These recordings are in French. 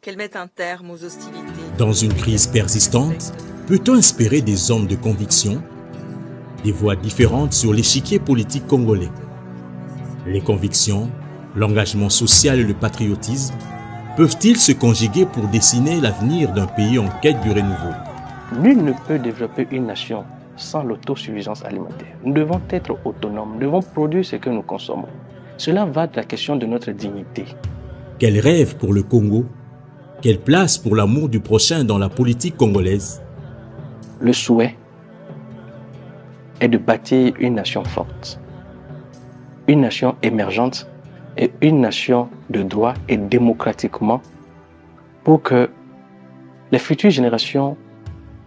qu'elle mette un terme aux hostilités. Dans une crise persistante, peut-on inspirer des hommes de conviction, des voix différentes sur l'échiquier politique congolais? Les convictions, l'engagement social et le patriotisme peuvent-ils se conjuguer pour dessiner l'avenir d'un pays en quête du renouveau? Nul ne peut développer une nation sans l'autosuffisance alimentaire. Nous devons être autonomes, nous devons produire ce que nous consommons. Cela va de la question de notre dignité. Quel rêve pour le Congo? Quelle place pour l'amour du prochain dans la politique congolaise? Le souhait est de bâtir une nation forte, une nation émergente et une nation de droit et démocratiquement pour que les futures générations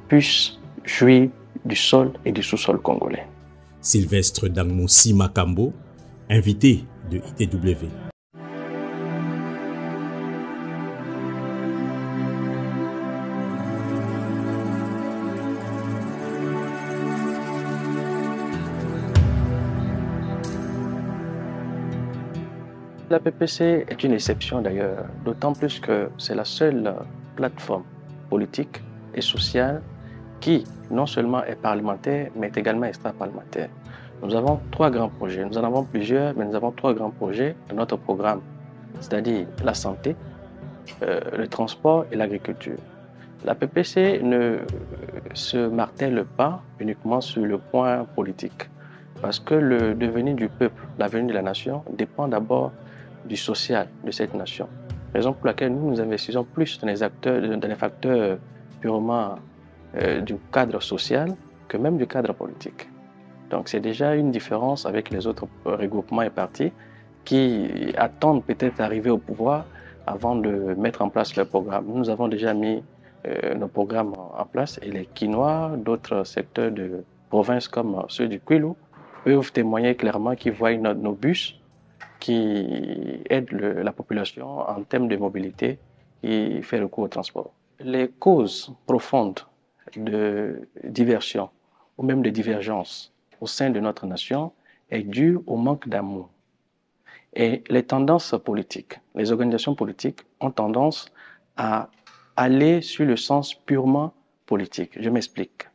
puissent jouir du sol et du sous-sol congolais. Sylvestre Dangmoussi Makambo, invité de ITW. La PPC est une exception d'ailleurs, d'autant plus que c'est la seule plateforme politique et sociale qui non seulement est parlementaire, mais est également extra-parlementaire. Nous avons 3 grands projets. Nous en avons plusieurs, mais nous avons 3 grands projets dans notre programme, c'est-à-dire la santé, le transport et l'agriculture. La PPC ne se martèle pas uniquement sur le point politique, parce que le devenir du peuple, l'avenir de la nation, dépend d'abord du social de cette nation. Raison pour laquelle nous investissons plus dans les facteurs purement du cadre social que même du cadre politique. Donc c'est déjà une différence avec les autres regroupements et partis qui attendent peut-être d'arriver au pouvoir avant de mettre en place leur programme. Nous avons déjà mis nos programmes en place et les Quinois, d'autres secteurs de provinces comme ceux du Kwilu, peuvent témoigner clairement qu'ils voient nos bus qui aident la population en termes de mobilité qui fait recours au transport. Les causes profondes de diversion ou même de divergence au sein de notre nation est due au manque d'amour. Et les tendances politiques, les organisations politiques ont tendance à aller sur le sens purement politique. Je m'explique.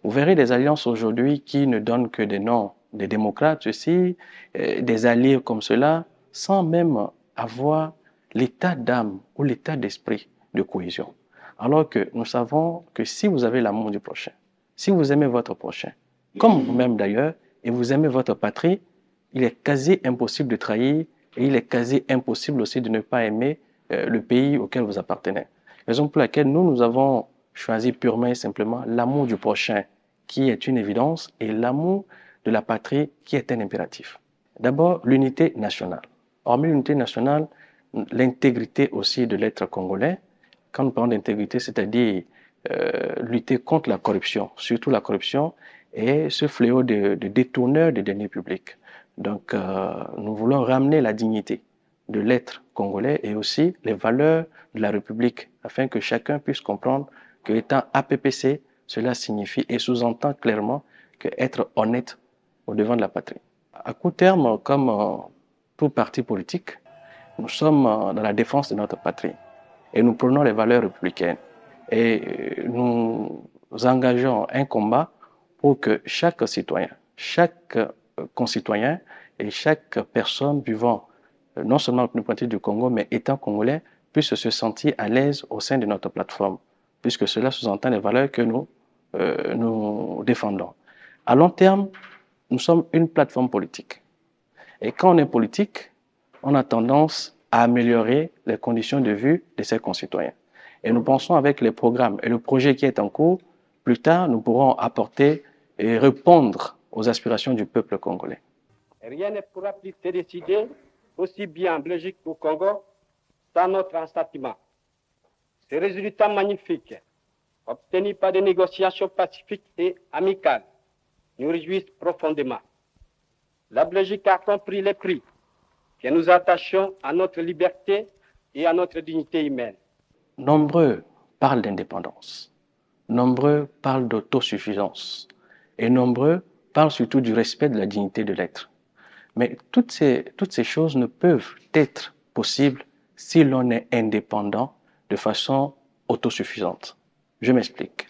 Vous verrez des alliances aujourd'hui qui ne donnent que des noms des démocrates aussi, des alliés comme cela, sans même avoir l'état d'âme ou l'état d'esprit de cohésion. Alors que nous savons que si vous avez l'amour du prochain, si vous aimez votre prochain, comme vous-même d'ailleurs, et vous aimez votre patrie, il est quasi impossible de trahir et il est quasi impossible aussi de ne pas aimer le pays auquel vous appartenez. Raison pour laquelle nous avons choisi purement et simplement l'amour du prochain, qui est une évidence, et l'amour de la patrie, qui est un impératif. D'abord, l'unité nationale. Hormis l'unité nationale, l'intégrité aussi de l'être congolais. Quand nous parlons d'intégrité, c'est-à-dire lutter contre la corruption, surtout la corruption et ce fléau de détourneurs des deniers publics. Donc, nous voulons ramener la dignité de l'être congolais et aussi les valeurs de la République, afin que chacun puisse comprendre que étant APPC, cela signifie et sous-entend clairement que être honnête au devant de la patrie. À court terme, comme tout parti politique, nous sommes dans la défense de notre patrie et nous prenons les valeurs républicaines et nous engageons un combat pour que chaque citoyen, chaque concitoyen et chaque personne vivant non seulement dans le politique du Congo, mais étant congolais, puisse se sentir à l'aise au sein de notre plateforme, puisque cela sous-entend les valeurs que nous défendons. À long terme, nous sommes une plateforme politique. Et quand on est politique, on a tendance à améliorer les conditions de vie de ses concitoyens. Et nous pensons avec les programmes et le projet qui est en cours, plus tard, nous pourrons apporter et répondre aux aspirations du peuple congolais. Rien ne pourra plus se décider, aussi bien en Belgique qu'au Congo, sans notre assentiment. Ces résultats magnifiques, obtenus par des négociations pacifiques et amicales, nous réjouissent profondément. La Belgique a compris les prix que nous attachons à notre liberté et à notre dignité humaine. Nombreux parlent d'indépendance, nombreux parlent d'autosuffisance et nombreux parlent surtout du respect de la dignité de l'être. Mais toutes ces choses ne peuvent être possibles si l'on est indépendant de façon autosuffisante. Je m'explique.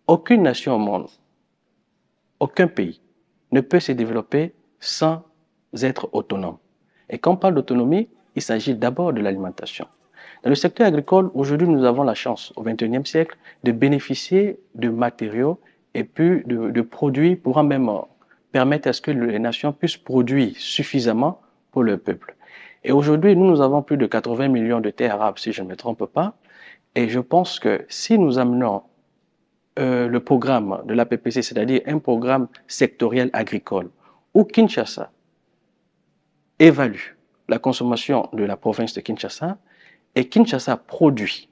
Aucune nation au monde, aucun pays ne peut se développer sans être autonome. Et quand on parle d'autonomie, il s'agit d'abord de l'alimentation. Dans le secteur agricole, aujourd'hui, nous avons la chance, au XXIe siècle, de bénéficier de matériaux et puis de produits pouvant même permettre à ce que les nations puissent produire suffisamment pour le peuple. Et aujourd'hui, nous avons plus de 80 millions de terres arables, si je ne me trompe pas. Et je pense que si nous amenons le programme de la PPC, c'est-à-dire un programme sectoriel agricole, où Kinshasa évalue la consommation de la province de Kinshasa et Kinshasa produit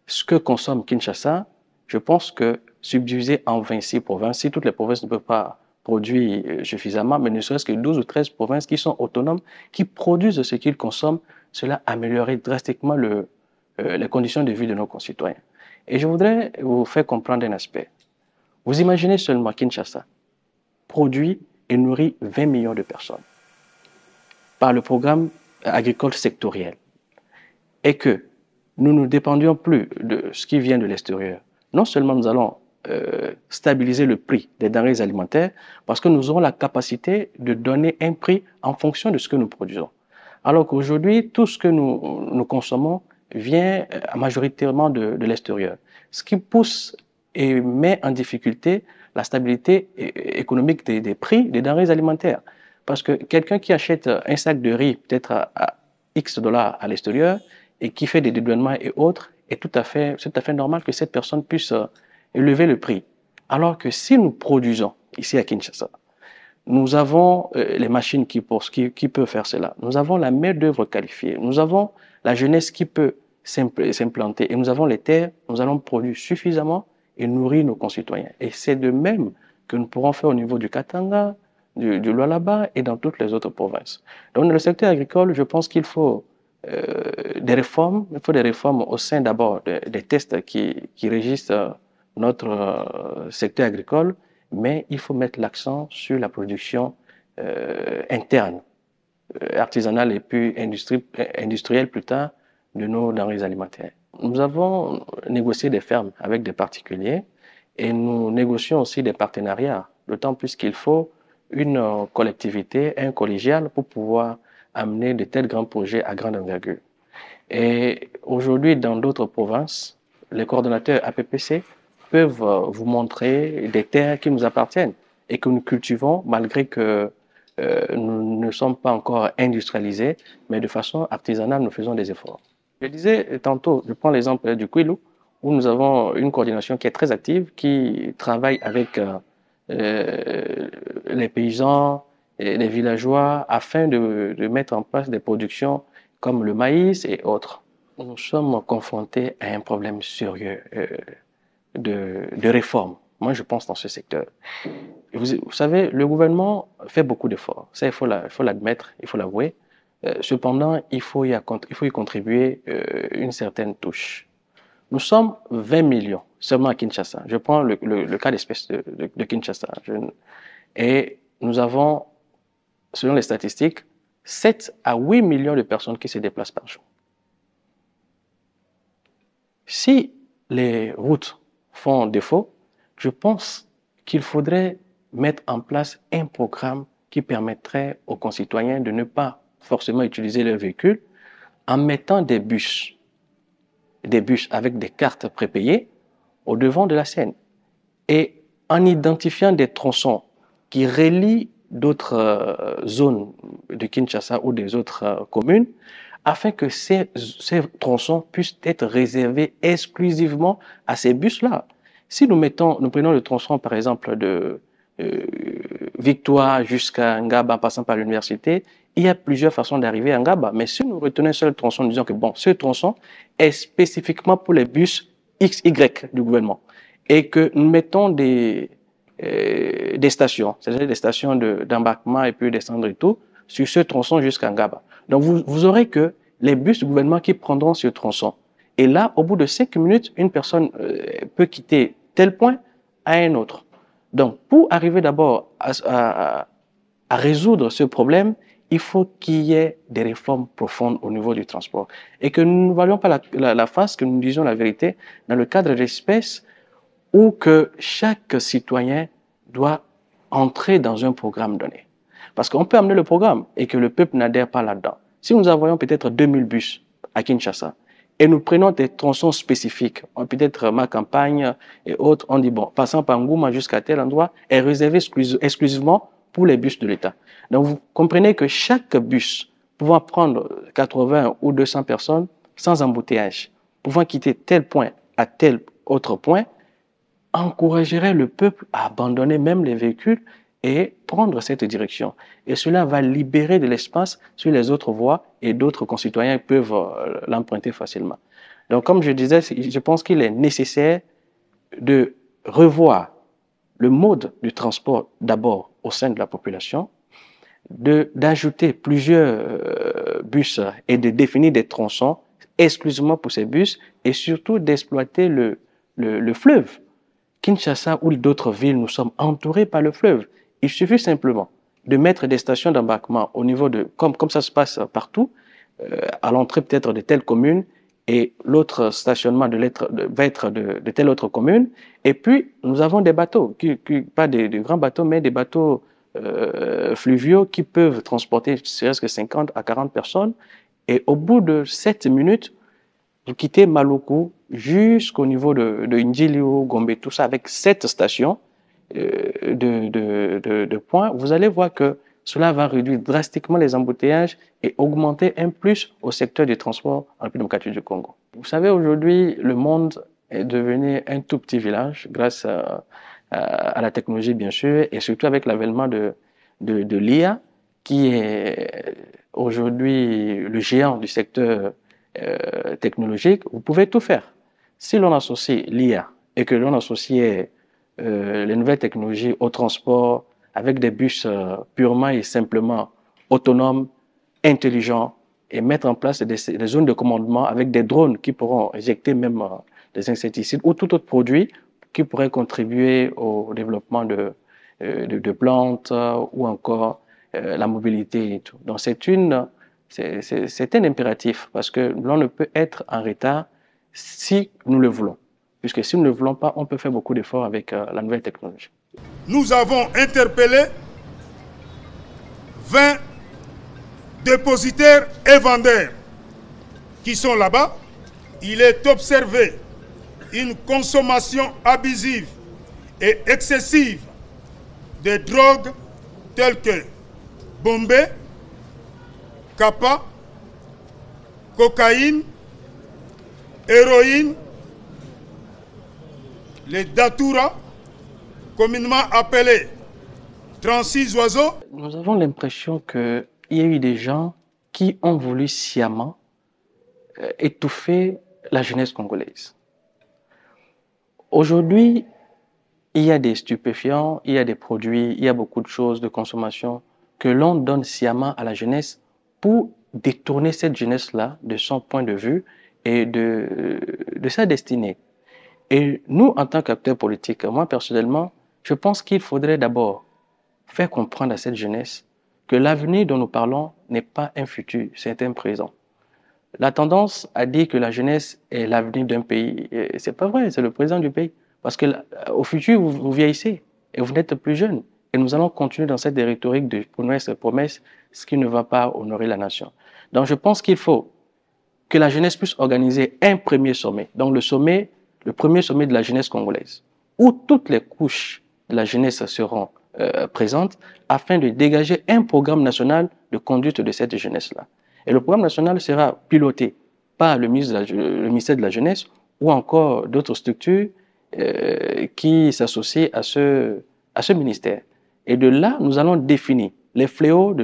ce que consomme Kinshasa, je pense que subdivisé en 26 provinces, si toutes les provinces ne peuvent pas produire suffisamment, mais ne serait-ce que 12 ou 13 provinces qui sont autonomes, qui produisent ce qu'ils consomment, cela améliorerait drastiquement les conditions de vie de nos concitoyens. Et je voudrais vous faire comprendre un aspect. Vous imaginez seulement Kinshasa produit et nourrit 20 millions de personnes par le programme agricole sectoriel et que nous ne dépendions plus de ce qui vient de l'extérieur. Non seulement nous allons stabiliser le prix des denrées alimentaires parce que nous aurons la capacité de donner un prix en fonction de ce que nous produisons. Alors qu'aujourd'hui, tout ce que nous consommons vient majoritairement de l'extérieur, ce qui pousse et met en difficulté la stabilité économique des prix des denrées alimentaires. Parce que quelqu'un qui achète un sac de riz peut-être à X dollars à l'extérieur et qui fait des dédouanements et autres, c'est tout à fait normal que cette personne puisse élever le prix. Alors que si nous produisons ici à Kinshasa, nous avons les machines qui peuvent faire cela, nous avons la main-d'œuvre qualifiée, nous avons la jeunesse qui peut s'implanter et nous avons les terres, nous allons produire suffisamment et nourrir nos concitoyens. Et c'est de même que nous pourrons faire au niveau du Katanga, du Lualaba et dans toutes les autres provinces. Donc dans le secteur agricole, je pense qu'il faut des réformes. Il faut des réformes au sein d'abord des tests qui régissent notre secteur agricole, mais il faut mettre l'accent sur la production interne, artisanale et puis industrielle plus tard de nos denrées alimentaires. Nous avons négocié des fermes avec des particuliers et nous négocions aussi des partenariats, d'autant plus qu'il faut une collectivité, un collégial pour pouvoir amener de tels grands projets à grande envergure. Et aujourd'hui, dans d'autres provinces, les coordonnateurs APPC peuvent vous montrer des terres qui nous appartiennent et que nous cultivons malgré que nous ne sommes pas encore industrialisés, mais de façon artisanale, nous faisons des efforts. Je disais tantôt, je prends l'exemple du Kwilu, où nous avons une coordination qui est très active, qui travaille avec les paysans, et les villageois, afin de mettre en place des productions comme le maïs et autres. Nous sommes confrontés à un problème sérieux de réforme. Moi, je pense dans ce secteur. Vous savez, le gouvernement fait beaucoup d'efforts. Ça, il faut l'admettre, il faut l'avouer. Cependant, il faut y contribuer une certaine touche. Nous sommes 20 millions seulement à Kinshasa. Je prends le cas d'espèce de Kinshasa. Et nous avons, selon les statistiques, 7 à 8 millions de personnes qui se déplacent par jour. Si les routes font défaut, je pense qu'il faudrait mettre en place un programme qui permettrait aux concitoyens de ne pas forcément utiliser leur véhicule en mettant des bus avec des cartes prépayées au devant de la scène et en identifiant des tronçons qui relient d'autres zones de Kinshasa ou des autres communes afin que ces tronçons puissent être réservés exclusivement à ces bus-là. Si nous prenons le tronçon par exemple de Victoire jusqu'à Ngaba en passant par l'université, il y a plusieurs façons d'arriver à Ngaba. Mais si nous retenons un seul tronçon, nous disons que bon, ce tronçon est spécifiquement pour les bus XY du gouvernement et que nous mettons des stations, c'est-à-dire des stations d'embarquement et puis descendre et tout, sur ce tronçon jusqu'à Ngaba. Donc vous aurez que les bus du gouvernement qui prendront ce tronçon. Et là, au bout de 5 minutes, une personne peut quitter tel point à un autre. Donc, pour arriver d'abord à résoudre ce problème, il faut qu'il y ait des réformes profondes au niveau du transport et que nous ne voyons pas la face, que nous disions la vérité dans le cadre d'espèces où que chaque citoyen doit entrer dans un programme donné. Parce qu'on peut amener le programme et que le peuple n'adhère pas là-dedans. Si nous envoyons peut-être 2000 bus à Kinshasa et nous prenons des tronçons spécifiques, peut-être ma campagne et autres, on dit bon, passant par Ngouma jusqu'à tel endroit est réservé exclusivement pour les bus de l'État. Donc vous comprenez que chaque bus pouvant prendre 80 ou 200 personnes sans embouteillage, pouvant quitter tel point à tel autre point, encouragerait le peuple à abandonner même les véhicules et prendre cette direction. Et cela va libérer de l'espace sur les autres voies et d'autres concitoyens peuvent l'emprunter facilement. Donc, comme je disais, je pense qu'il est nécessaire de revoir le mode du transport d'abord au sein de la population, d'ajouter plusieurs bus et de définir des tronçons exclusivement pour ces bus et surtout d'exploiter le fleuve. Kinshasa ou d'autres villes, nous sommes entourés par le fleuve. Il suffit simplement de mettre des stations d'embarquement au niveau de, comme ça se passe partout, à l'entrée peut-être de telle commune et l'autre stationnement va être de telle autre commune. Et puis, nous avons des bateaux, pas des grands bateaux, mais des bateaux fluviaux qui peuvent transporter presque 50 à 40 personnes. Et au bout de 7 minutes, vous quittez Maluku jusqu'au niveau de Ndjiliou, Gombe, tout ça, avec 7 stations de points, vous allez voir que cela va réduire drastiquement les embouteillages et augmenter un plus au secteur du transport en République démocratique du Congo. Vous savez, aujourd'hui, le monde est devenu un tout petit village grâce à la technologie, bien sûr, et surtout avec l'avènement de l'IA, qui est aujourd'hui le géant du secteur technologique. Vous pouvez tout faire. Si l'on associe l'IA et que l'on associe les nouvelles technologies au transport avec des bus purement et simplement autonomes, intelligents et mettre en place des zones de commandement avec des drones qui pourront injecter même des insecticides ou tout autre produit qui pourrait contribuer au développement de plantes ou encore la mobilité et tout. Donc c'est un impératif parce que l'on ne peut être en retard si nous le voulons. Puisque si nous ne le voulons pas, on peut faire beaucoup d'efforts avec la nouvelle technologie. Nous avons interpellé 20 dépositaires et vendeurs qui sont là-bas. Il est observé une consommation abusive et excessive de drogues telles que Bombay, Kappa, cocaïne, héroïne, les Datura, communément appelés 36 oiseaux. Nous avons l'impression qu'il y a eu des gens qui ont voulu sciemment étouffer la jeunesse congolaise. Aujourd'hui, il y a des stupéfiants, il y a des produits, il y a beaucoup de choses de consommation que l'on donne sciemment à la jeunesse pour détourner cette jeunesse-là de son point de vue et de sa destinée. Et nous, en tant qu'acteurs politiques, moi personnellement, je pense qu'il faudrait d'abord faire comprendre à cette jeunesse que l'avenir dont nous parlons n'est pas un futur, c'est un présent. La tendance à dire que la jeunesse est l'avenir d'un pays, c'est pas vrai, c'est le présent du pays. Parce qu'au futur, vous vieillissez et vous n'êtes plus jeune. Et nous allons continuer dans cette rhétorique de promesses, ce qui ne va pas honorer la nation. Donc je pense qu'il faut que la jeunesse puisse organiser un premier sommet. Donc le premier sommet de la jeunesse congolaise, où toutes les couches de la jeunesse seront présentes afin de dégager un programme national de conduite de cette jeunesse-là. Et le programme national sera piloté par le ministère de la Jeunesse ou encore d'autres structures qui s'associent à ce ministère. Et de là, nous allons définir les fléaux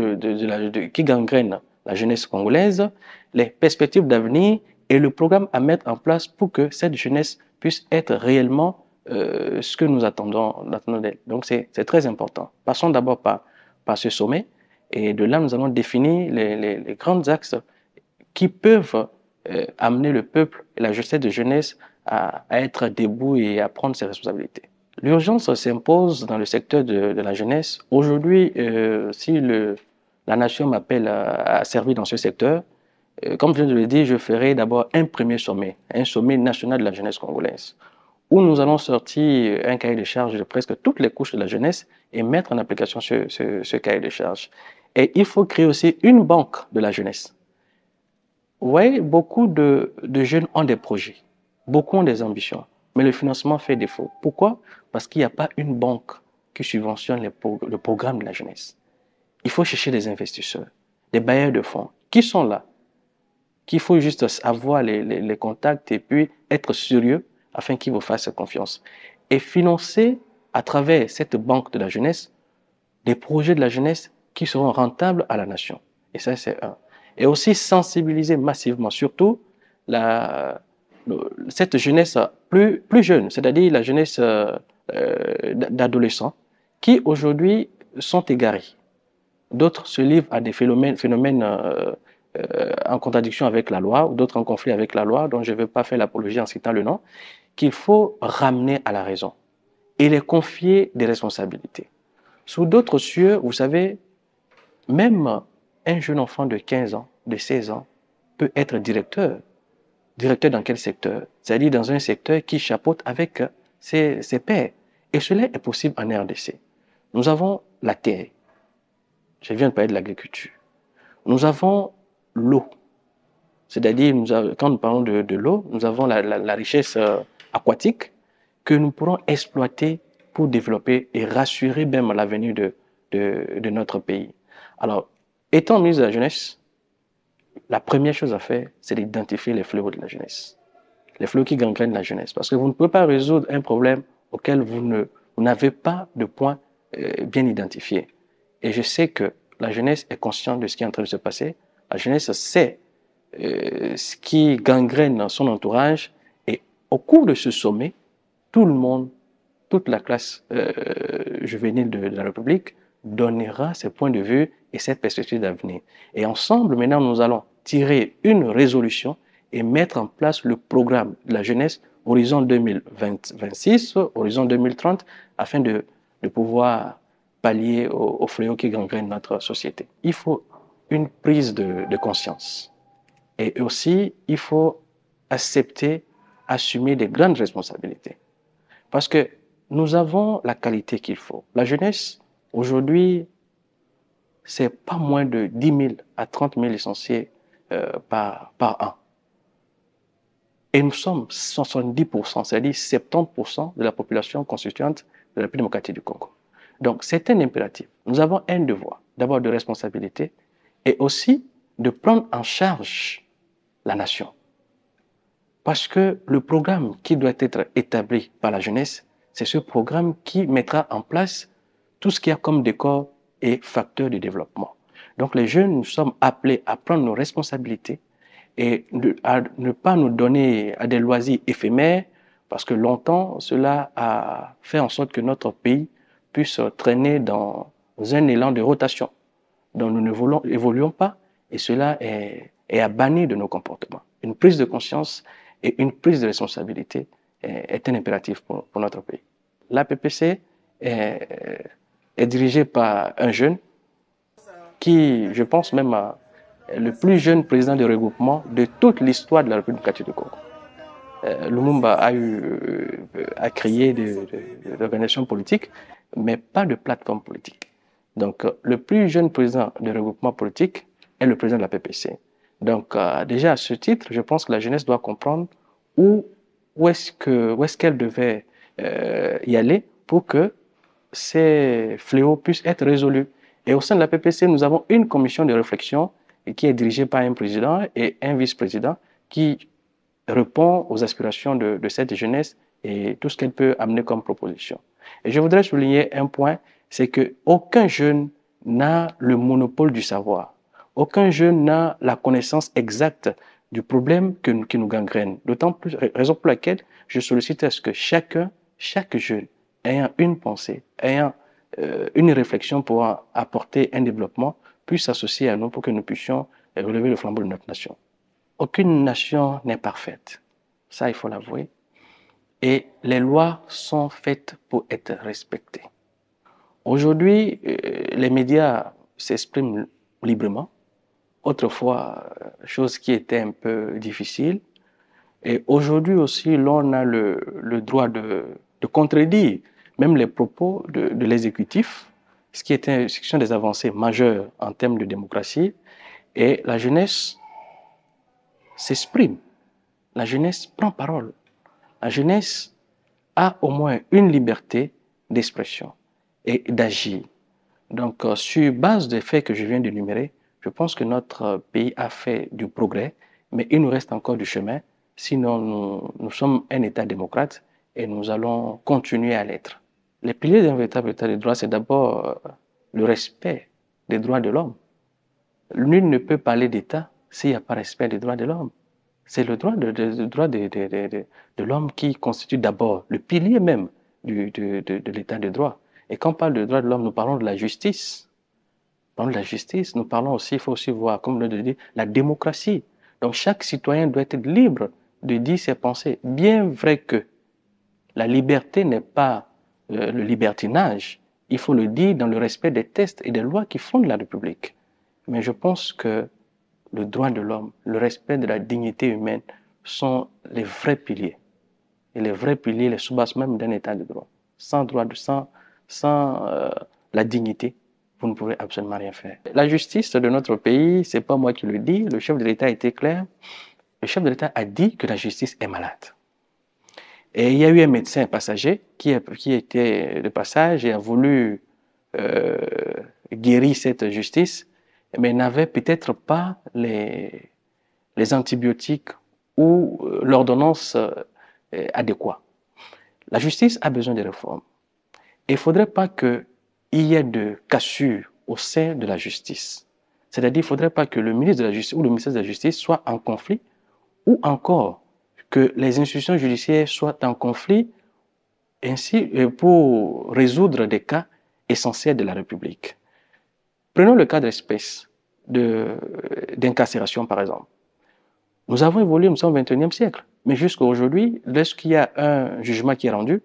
qui gangrènent la jeunesse congolaise, les perspectives d'avenir et le programme à mettre en place pour que cette jeunesse puisse être réellement ce que nous attendons d'elle. Donc c'est très important. Passons d'abord par ce sommet et de là nous allons définir les grands axes qui peuvent amener le peuple et la jeunesse à être debout et à prendre ses responsabilités. L'urgence s'impose dans le secteur de la jeunesse. Aujourd'hui, si la nation m'appelle à servir dans ce secteur, comme je viens de le dire, je ferai d'abord un premier sommet, un sommet national de la jeunesse congolaise, où nous allons sortir un cahier de charges de presque toutes les couches de la jeunesse et mettre en application ce cahier de charges. Et il faut créer aussi une banque de la jeunesse. Vous voyez, beaucoup de jeunes ont des projets, beaucoup ont des ambitions, mais le financement fait défaut. Pourquoi? Parce qu'il n'y a pas une banque qui subventionne le programme de la jeunesse. Il faut chercher des investisseurs, des bailleurs de fonds qui sont là, qu'il faut juste avoir les contacts et puis être sérieux afin qu'ils vous fassent confiance. Et financer à travers cette banque de la jeunesse des projets de la jeunesse qui seront rentables à la nation. Et ça, c'est un. Et aussi sensibiliser massivement, surtout cette jeunesse plus jeune, c'est-à-dire la jeunesse d'adolescents qui aujourd'hui sont égarés. D'autres se livrent à des phénomènes en contradiction avec la loi, ou d'autres en conflit avec la loi, dont je ne veux pas faire l'apologie en citant le nom, qu'il faut ramener à la raison et les confier des responsabilités. Sous d'autres cieux, vous savez, même un jeune enfant de 15 ans, de 16 ans, peut être directeur. Directeur dans quel secteur? C'est-à-dire dans un secteur qui chapeaute avec ses pairs. Et cela est possible en RDC. Nous avons la terre. Je viens de parler de l'agriculture. Nous avons l'eau. C'est-à-dire, quand nous parlons de l'eau, nous avons la richesse aquatique que nous pourrons exploiter pour développer et rassurer même l'avenir de notre pays. Alors, étant ministre de la jeunesse, la première chose à faire, c'est d'identifier les fléaux de la jeunesse. Les fléaux qui gangrènent la jeunesse. Parce que vous ne pouvez pas résoudre un problème auquel vous n'avez pas de point bien identifié. Et je sais que la jeunesse est consciente de ce qui est en train de se passer. La jeunesse sait ce qui gangrène son entourage. Et au cours de ce sommet, tout le monde, toute la classe juvénile de la République donnera ses points de vue et cette perspective d'avenir. Et ensemble, maintenant, nous allons tirer une résolution et mettre en place le programme de la jeunesse Horizon 2026, Horizon 2030, afin de pouvoir pallier aux fléaux qui gangrènent notre société. Il faut une prise de conscience. Et aussi, il faut accepter, assumer des grandes responsabilités. Parce que nous avons la qualité qu'il faut. La jeunesse, aujourd'hui, c'est pas moins de 10 000 à 30 000 licenciés par an. Et nous sommes 70%, c'est-à-dire 70% de la population constituante de la République démocratique du Congo. Donc, c'est un impératif. Nous avons un devoir, d'abord de responsabilité, et aussi de prendre en charge la nation. Parce que le programme qui doit être établi par la jeunesse, c'est ce programme qui mettra en place tout ce qu'il y a comme décor et facteur de développement. Donc les jeunes, nous sommes appelés à prendre nos responsabilités et à ne pas nous donner à des loisirs éphémères, parce que longtemps, cela a fait en sorte que notre pays puisse traîner dans un élan de rotation dont nous n'évoluons pas, et cela est à bannir de nos comportements. Une prise de conscience et une prise de responsabilité est un impératif pour notre pays. L'APPC est dirigée par un jeune qui, je pense même, est le plus jeune président de regroupement de toute l'histoire de la République démocratique du Congo. Lumumba a créé des organisations politiques, mais pas de plateforme politique. Donc, le plus jeune président de regroupement politique est le président de la PPC. Donc, déjà à ce titre, je pense que la jeunesse doit comprendre où est-ce qu'elle devait y aller pour que ces fléaux puissent être résolus. Et au sein de la PPC, nous avons une commission de réflexion qui est dirigée par un président et un vice-président qui répond aux aspirations de cette jeunesse et tout ce qu'elle peut amener comme proposition. Et je voudrais souligner un point, c'est qu'aucun jeune n'a le monopole du savoir. Aucun jeune n'a la connaissance exacte du problème qui nous gangrène. D'autant plus, raison pour laquelle je sollicite à ce que chaque jeune ayant une pensée, ayant une réflexion pour apporter un développement, puisse s'associer à nous pour que nous puissions relever le flambeau de notre nation. Aucune nation n'est parfaite, ça il faut l'avouer, et les lois sont faites pour être respectées. Aujourd'hui, les médias s'expriment librement. Autrefois, chose qui était un peu difficile. Et aujourd'hui aussi, l'on a le droit de contredire même les propos de l'exécutif, ce qui sont des avancées majeures en termes de démocratie. Et la jeunesse s'exprime, la jeunesse prend parole, la jeunesse a au moins une liberté d'expression et d'agir. Donc, sur base des faits que je viens d'énumérer, je pense que notre pays a fait du progrès, mais il nous reste encore du chemin. Sinon, nous sommes un État démocrate et nous allons continuer à l'être. Les piliers d'un véritable État de droit, c'est d'abord le respect des droits de l'homme. Nul ne peut parler d'État s'il n'y a pas respect des droits de l'homme. C'est le droit de l'homme qui constitue d'abord le pilier même de l'État de droit. Et quand on parle de droits de l'homme, nous parlons de la justice. Nous parlons de la justice, nous parlons aussi, il faut aussi voir, comme le dit, la démocratie. Donc chaque citoyen doit être libre de dire ses pensées. Bien vrai que la liberté n'est pas le libertinage, il faut le dire dans le respect des textes et des lois qui fondent la République. Mais je pense que le droit de l'homme, le respect de la dignité humaine sont les vrais piliers. Et les vrais piliers, les sous-bases même d'un État de droit. Sans la dignité, vous ne pourrez absolument rien faire. La justice de notre pays, c'est pas moi qui le dis, le chef de l'État a été clair. Le chef de l'État a dit que la justice est malade. Et il y a eu un médecin passager qui était de passage et a voulu guérir cette justice, mais n'avait peut-être pas les antibiotiques ou l'ordonnance adéquate. La justice a besoin de réformes. Et il ne faudrait pas qu'il y ait de cassure au sein de la justice. C'est-à-dire qu'il ne faudrait pas que le ministre de la Justice ou le ministère de la Justice soit en conflit, ou encore que les institutions judiciaires soient en conflit ainsi pour résoudre des cas essentiels de la République. Prenons le cas d'espèce d'incarcération, par exemple. Nous avons évolué, nous sommes au XXIe siècle. Mais jusqu'à aujourd'hui, lorsqu'il y a un jugement qui est rendu,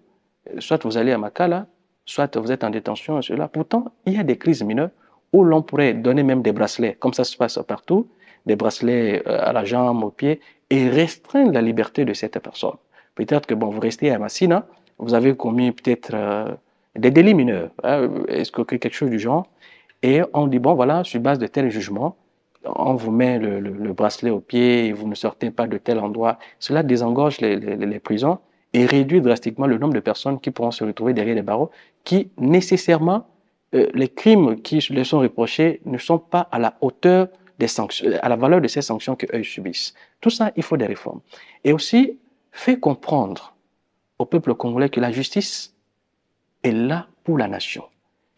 soit vous allez à Makala, soit vous êtes en détention, cela. Pourtant, il y a des crises mineures où l'on pourrait donner même des bracelets, comme ça se passe partout, des bracelets à la jambe, au pied, et restreindre la liberté de cette personne. Peut-être que bon, vous restez à Massina, vous avez commis peut-être des délits mineurs, escroquer quelque chose du genre, et on dit, bon voilà, sur base de tel jugement, on vous met le bracelet au pied et vous ne sortez pas de tel endroit. Cela désengorge les prisons et réduit drastiquement le nombre de personnes qui pourront se retrouver derrière les barreaux, qui nécessairement, les crimes qui les sont reprochés ne sont pas à la hauteur des sanctions, à la valeur de ces sanctions qu'eux subissent. Tout ça, il faut des réformes. Et aussi, fait comprendre au peuple congolais que la justice est là pour la nation.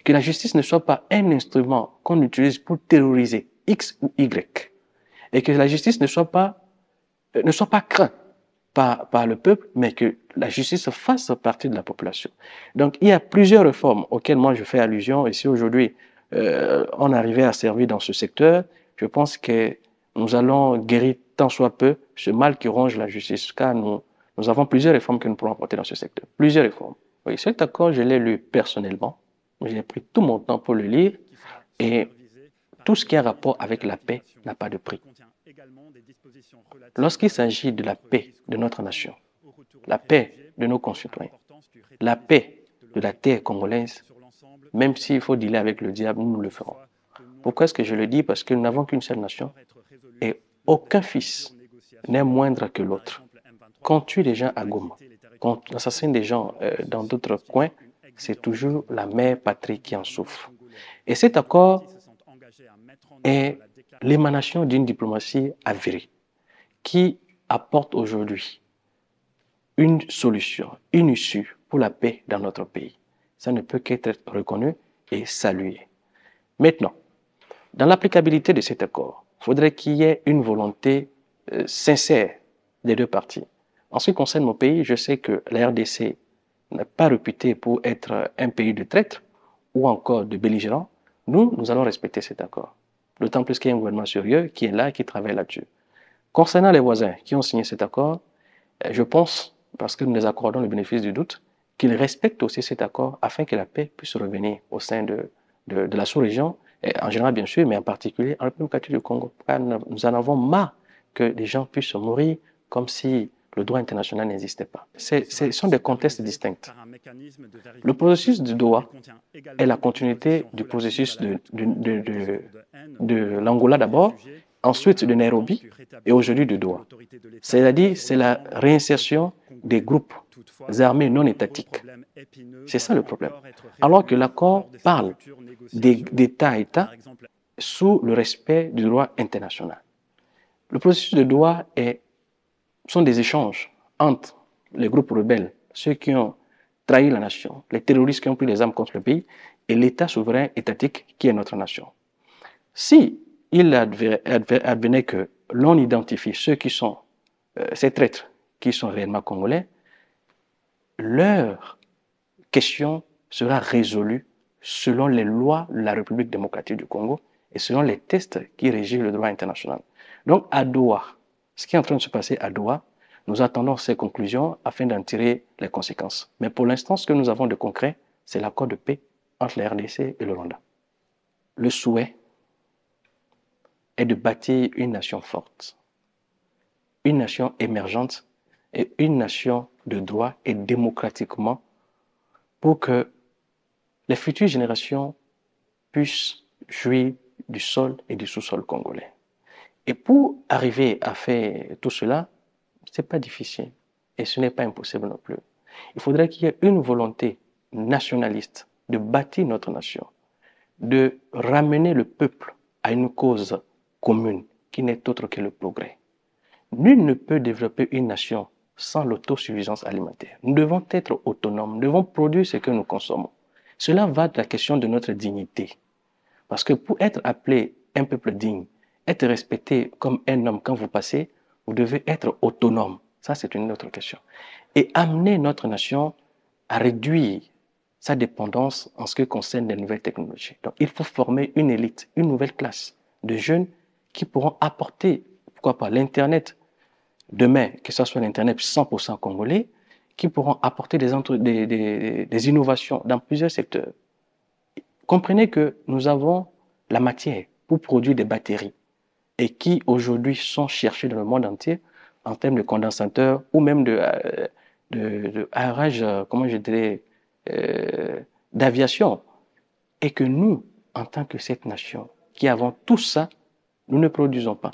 Que la justice ne soit pas un instrument qu'on utilise pour terroriser X ou Y. Et que la justice ne soit pas crainte par le peuple, mais que la justice fasse partie de la population. Donc, il y a plusieurs réformes auxquelles moi je fais allusion. Et si aujourd'hui, on arrivait à servir dans ce secteur, je pense que nous allons guérir tant soit peu ce mal qui ronge la justice, car nous avons plusieurs réformes que nous pourrons apporter dans ce secteur. Plusieurs réformes. Oui, cet accord, je l'ai lu personnellement. J'ai pris tout mon temps pour le lire et tout ce qui a rapport avec la paix n'a pas de prix. Lorsqu'il s'agit de la paix de notre nation, la paix de nos concitoyens, la paix de la terre congolaise, même s'il faut dealer avec le diable, nous le ferons. Pourquoi est-ce que je le dis? Parce que nous n'avons qu'une seule nation et aucun fils n'est moindre que l'autre. Quand on tue des gens à Goma, quand on assassine des gens dans d'autres coins, c'est toujours la mère patrie qui en souffre. Et cet accord est l'émanation d'une diplomatie avérée qui apporte aujourd'hui une solution, une issue pour la paix dans notre pays. Ça ne peut qu'être reconnu et salué. Maintenant, dans l'applicabilité de cet accord, il faudrait qu'il y ait une volonté sincère des deux parties. En ce qui concerne mon pays, je sais que la RDC n'est pas réputée pour être un pays de traître ou encore de belligérants. Nous allons respecter cet accord. D'autant plus qu'il y a un gouvernement sérieux qui est là et qui travaille là-dessus. Concernant les voisins qui ont signé cet accord, je pense, parce que nous les accordons le bénéfice du doute, qu'ils respectent aussi cet accord afin que la paix puisse revenir au sein de la sous-région Et en général, bien sûr, mais en particulier en République démocratique du Congo. Nous en avons marre que les gens puissent mourir comme si le droit international n'existait pas. Ce sont des contextes distincts. Le processus de Doha est la continuité du processus de l'Angola d'abord, ensuite de Nairobi et aujourd'hui de Doha. C'est-à-dire, c'est la réinsertion des groupes armés non étatiques. C'est ça le problème. Alors que l'accord parle d'État à État sous le respect du droit international. Le processus de Doha sont des échanges entre les groupes rebelles, ceux qui ont trahi la nation, les terroristes qui ont pris les armes contre le pays, et l'État souverain étatique qui est notre nation. Si il advenait que l'on identifie ceux qui sont ces traîtres qui sont réellement congolais, leur question sera résolue selon les lois de la République démocratique du Congo et selon les textes qui régissent le droit international. Donc à Doha, ce qui est en train de se passer à Doha, nous attendons ces conclusions afin d'en tirer les conséquences. Mais pour l'instant, ce que nous avons de concret, c'est l'accord de paix entre la RDC et le Rwanda. Le souhait est de bâtir une nation forte, une nation émergente et une nation de droit et démocratiquement pour que les futures générations puissent jouir du sol et du sous-sol congolais. Et pour arriver à faire tout cela, ce n'est pas difficile et ce n'est pas impossible non plus. Il faudrait qu'il y ait une volonté nationaliste de bâtir notre nation, de ramener le peuple à une cause commune qui n'est autre que le progrès. Nul ne peut développer une nation sans l'autosuffisance alimentaire. Nous devons être autonomes, nous devons produire ce que nous consommons. Cela va de la question de notre dignité. Parce que pour être appelé un peuple digne, être respecté comme un homme quand vous passez, vous devez être autonome. Ça, c'est une autre question. Et amener notre nation à réduire sa dépendance en ce qui concerne les nouvelles technologies. Donc, il faut former une élite, une nouvelle classe de jeunes qui pourront apporter, pourquoi pas, l'Internet demain, que ce soit l'Internet 100% congolais, qui pourront apporter des innovations dans plusieurs secteurs. Comprenez que nous avons la matière pour produire des batteries et qui aujourd'hui sont cherchées dans le monde entier en termes de condensateurs ou même de aérage, comment je dirais, d'aviation. Et que nous, en tant que cette nation, qui avons tout ça, nous ne produisons pas.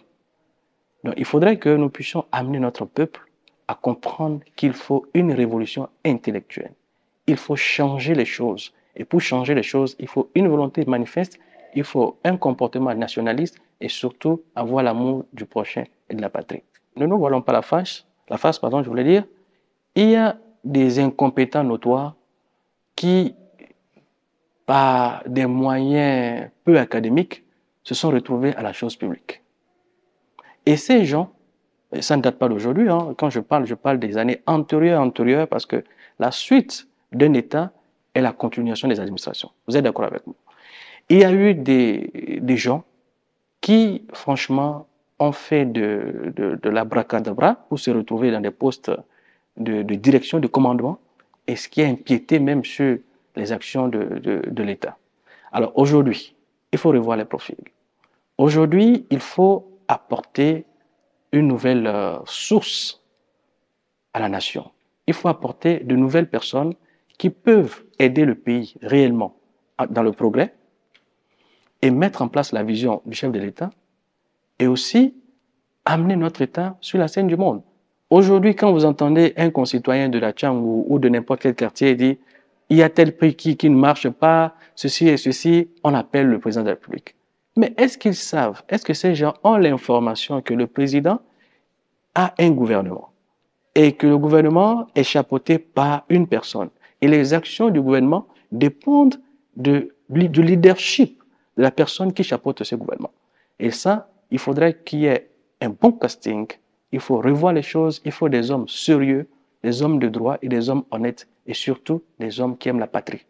Donc, il faudrait que nous puissions amener notre peuple à comprendre qu'il faut une révolution intellectuelle. Il faut changer les choses. Et pour changer les choses, il faut une volonté manifeste, il faut un comportement nationaliste et surtout avoir l'amour du prochain et de la patrie. Ne nous voilons pas la face, je voulais dire, il y a des incompétents notoires qui, par des moyens peu académiques, se sont retrouvés à la chose publique. Et ces gens, ça ne date pas d'aujourd'hui, hein. Quand je parle des années antérieures, parce que la suite d'un État est la continuation des administrations. Vous êtes d'accord avec moi? Il y a eu des gens qui, franchement, ont fait de l'abracadabra pour se retrouver dans des postes de direction, de commandement, et ce qui a empiété même sur les actions de l'État. Alors aujourd'hui, il faut revoir les profils. Aujourd'hui, il faut apporter une nouvelle source à la nation. Il faut apporter de nouvelles personnes qui peuvent aider le pays réellement dans le progrès et mettre en place la vision du chef de l'État et aussi amener notre État sur la scène du monde. Aujourd'hui, quand vous entendez un concitoyen de la Tchangou ou de n'importe quel quartier dire « il y a tel prix qui ne marche pas, ceci et ceci », on appelle le président de la République. Mais est-ce qu'ils savent, est-ce que ces gens ont l'information que le président a un gouvernement et que le gouvernement est chapeauté par une personne et les actions du gouvernement dépendent du leadership de la personne qui chapeaute ce gouvernement. Et ça, il faudrait qu'il y ait un bon casting, il faut revoir les choses, il faut des hommes sérieux, des hommes de droit et des hommes honnêtes et surtout des hommes qui aiment la patrie.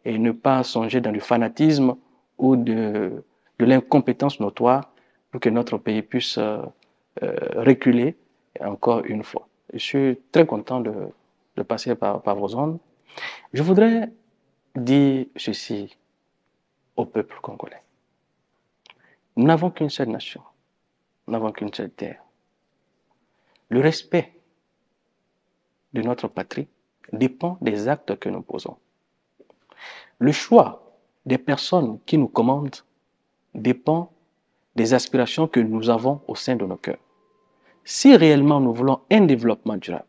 Et ne pas songer dans du fanatisme ou de l'incompétence notoire pour que notre pays puisse reculer encore une fois. Je suis très content de passer par vos zones. Je voudrais dire ceci au peuple congolais. Nous n'avons qu'une seule nation. Nous n'avons qu'une seule terre. Le respect de notre patrie dépend des actes que nous posons. Le choix des personnes qui nous commandent dépend des aspirations que nous avons au sein de nos cœurs. Si réellement nous voulons un développement durable,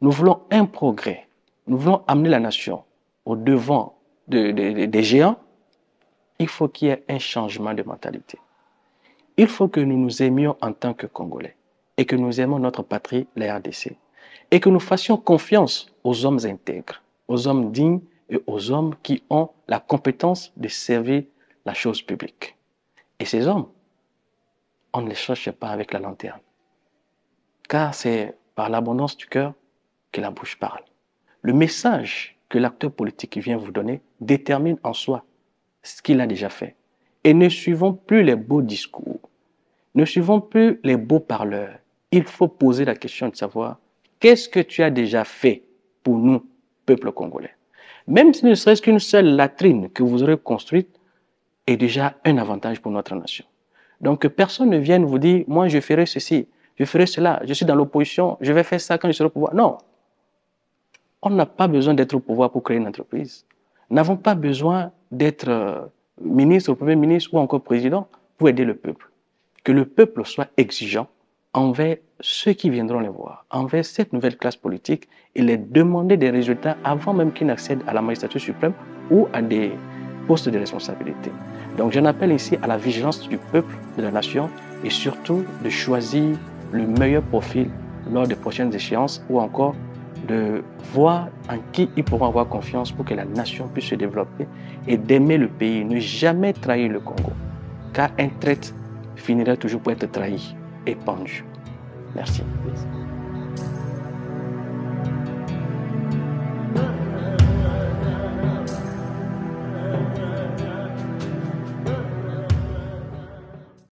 nous voulons un progrès, nous voulons amener la nation au devant des géants, il faut qu'il y ait un changement de mentalité. Il faut que nous nous aimions en tant que Congolais et que nous aimions notre patrie, la RDC, et que nous fassions confiance aux hommes intègres, aux hommes dignes et aux hommes qui ont la compétence de servir la chose publique. Et ces hommes, on ne les cherche pas avec la lanterne, car c'est par l'abondance du cœur que la bouche parle. Le message que l'acteur politique vient vous donner détermine en soi ce qu'il a déjà fait. Et ne suivons plus les beaux discours, ne suivons plus les beaux parleurs. Il faut poser la question de savoir qu'est-ce que tu as déjà fait pour nous, peuple congolais. Même si ne serait-ce qu'une seule latrine que vous aurez construite est déjà un avantage pour notre nation. Donc que personne ne vienne vous dire, moi je ferai ceci, je ferai cela, je suis dans l'opposition, je vais faire ça quand je serai au pouvoir. Non. On n'a pas besoin d'être au pouvoir pour créer une entreprise. Nous n'avons pas besoin d'être ministre, premier ministre ou encore président pour aider le peuple. Que le peuple soit exigeant envers ceux qui viendront les voir, envers cette nouvelle classe politique et les demander des résultats avant même qu'ils n'accèdent à la magistrature suprême ou à des postes de responsabilité. Donc j'en appelle ici à la vigilance du peuple, de la nation et surtout de choisir le meilleur profil lors des prochaines échéances ou encore de voir en qui ils pourront avoir confiance pour que la nation puisse se développer et d'aimer le pays, ne jamais trahir le Congo. Car un traître finirait toujours par être trahi et pendu. Merci.